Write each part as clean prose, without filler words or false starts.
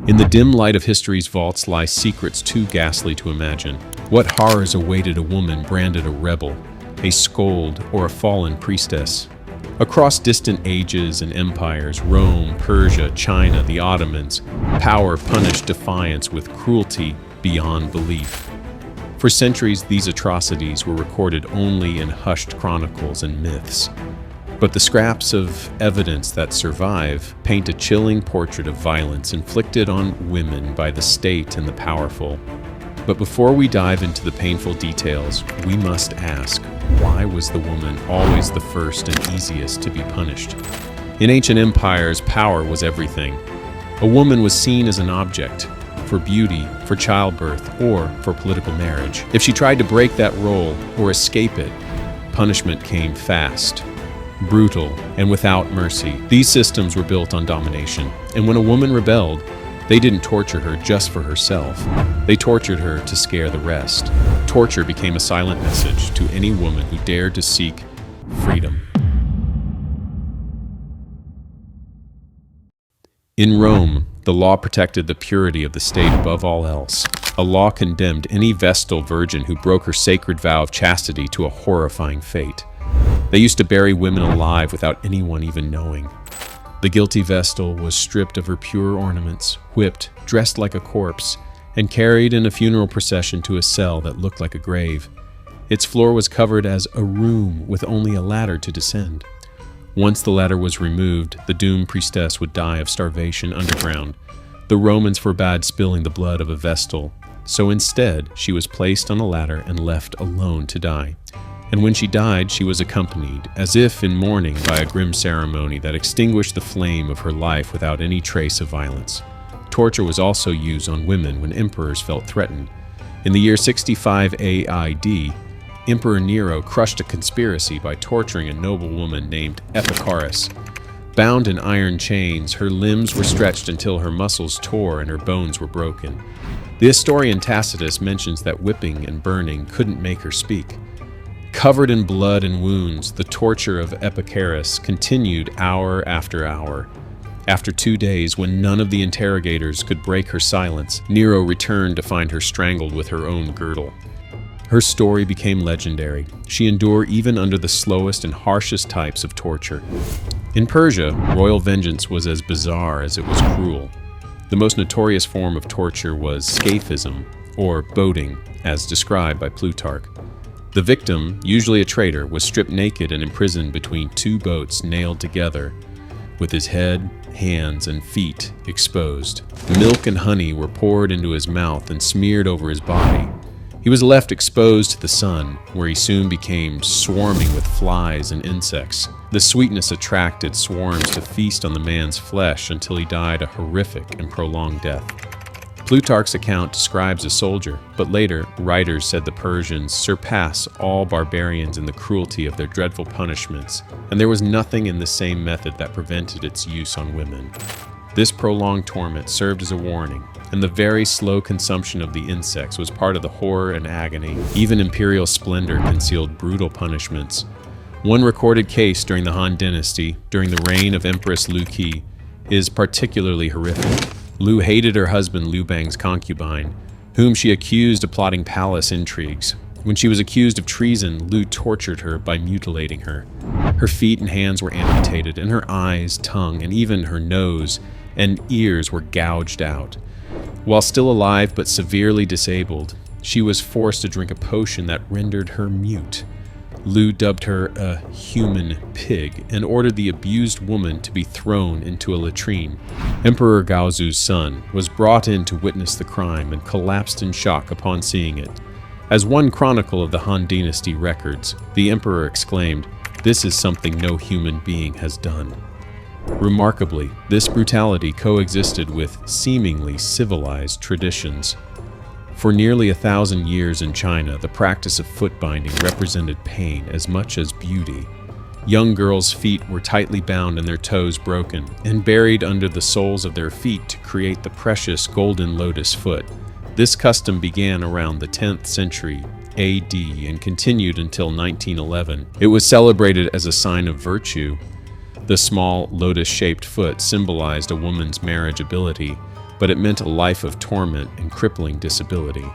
In the dim light of history's vaults lie secrets too ghastly to imagine. What horrors awaited a woman branded a rebel, a scold, or a fallen priestess? Across distant ages and empires, Rome, Persia, China, the Ottomans, power punished defiance with cruelty beyond belief. For centuries, these atrocities were recorded only in hushed chronicles and myths. But the scraps of evidence that survive paint a chilling portrait of violence inflicted on women by the state and the powerful. But before we dive into the painful details, we must ask, why was the woman always the first and easiest to be punished? In ancient empires, power was everything. A woman was seen as an object, for beauty, for childbirth, or for political marriage. If she tried to break that role or escape it, punishment came fast, brutal, and without mercy. These systems were built on domination, and when a woman rebelled, they didn't torture her just for herself. They tortured her to scare the rest. Torture became a silent message to any woman who dared to seek freedom. In Rome, the law protected the purity of the state above all else. A law condemned any Vestal virgin who broke her sacred vow of chastity to a horrifying fate. They used to bury women alive without anyone even knowing. The guilty Vestal was stripped of her pure ornaments, whipped, dressed like a corpse, and carried in a funeral procession to a cell that looked like a grave. Its floor was covered as a room with only a ladder to descend. Once the ladder was removed, the doomed priestess would die of starvation underground. The Romans forbade spilling the blood of a Vestal, so instead she was placed on a ladder and left alone to die. And when she died, she was accompanied, as if in mourning, by a grim ceremony that extinguished the flame of her life without any trace of violence. Torture was also used on women when emperors felt threatened. In the year 65 AID, Emperor Nero crushed a conspiracy by torturing a noble woman named Epicharis. Bound in iron chains, her limbs were stretched until her muscles tore and her bones were broken. The historian Tacitus mentions that whipping and burning couldn't make her speak. Covered in blood and wounds, the torture of Epicharis continued hour after hour. After 2 days, when none of the interrogators could break her silence, Nero returned to find her strangled with her own girdle. Her story became legendary. She endured even under the slowest and harshest types of torture. In Persia, royal vengeance was as bizarre as it was cruel. The most notorious form of torture was scaphism, or boating, as described by Plutarch. The victim, usually a traitor, was stripped naked and imprisoned between 2 boats nailed together, with his head, hands, and feet exposed. Milk and honey were poured into his mouth and smeared over his body. He was left exposed to the sun, where he soon became swarming with flies and insects. The sweetness attracted swarms to feast on the man's flesh until he died a horrific and prolonged death. Plutarch's account describes a soldier, but later, writers said the Persians surpass all barbarians in the cruelty of their dreadful punishments, and there was nothing in the same method that prevented its use on women. This prolonged torment served as a warning, and the very slow consumption of the insects was part of the horror and agony. Even imperial splendor concealed brutal punishments. One recorded case during the Han Dynasty, during the reign of Empress Lu Qi, is particularly horrific. Lu hated her husband Liu Bang's concubine, whom she accused of plotting palace intrigues. When she was accused of treason, Lu tortured her by mutilating her. Her feet and hands were amputated, and her eyes, tongue, and even her nose and ears were gouged out. While still alive but severely disabled, she was forced to drink a potion that rendered her mute. Lu dubbed her a human pig and ordered the abused woman to be thrown into a latrine. Emperor Gaozu's son was brought in to witness the crime and collapsed in shock upon seeing it. As one chronicle of the Han Dynasty records, the emperor exclaimed, "This is something no human being has done." Remarkably, this brutality coexisted with seemingly civilized traditions. For nearly 1,000 years in China, the practice of foot binding represented pain as much as beauty. Young girls' feet were tightly bound and their toes broken, and buried under the soles of their feet to create the precious golden lotus foot. This custom began around the 10th century AD and continued until 1911. It was celebrated as a sign of virtue. The small lotus-shaped foot symbolized a woman's marriageability, but it meant a life of torment and crippling disability.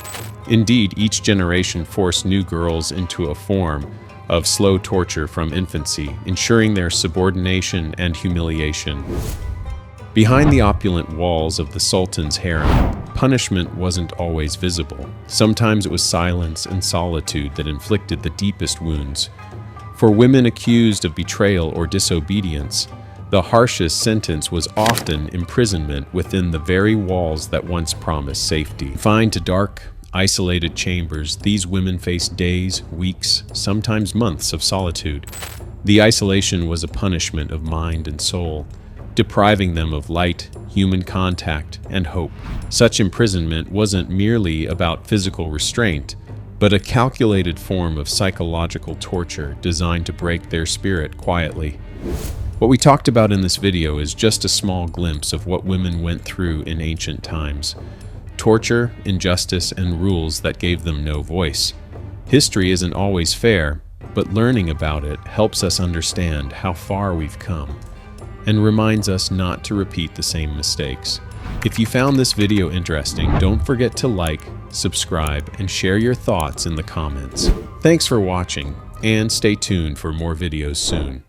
Indeed, each generation forced new girls into a form of slow torture from infancy, ensuring their subordination and humiliation. Behind the opulent walls of the Sultan's harem, punishment wasn't always visible. Sometimes it was silence and solitude that inflicted the deepest wounds. For women accused of betrayal or disobedience, the harshest sentence was often imprisonment within the very walls that once promised safety. Confined to dark, isolated chambers, these women faced days, weeks, sometimes months of solitude. The isolation was a punishment of mind and soul, depriving them of light, human contact, and hope. Such imprisonment wasn't merely about physical restraint, but a calculated form of psychological torture designed to break their spirit quietly. What we talked about in this video is just a small glimpse of what women went through in ancient times. Torture, injustice, and rules that gave them no voice. History isn't always fair, but learning about it helps us understand how far we've come and reminds us not to repeat the same mistakes. If you found this video interesting, don't forget to like, subscribe, and share your thoughts in the comments. Thanks for watching, and stay tuned for more videos soon.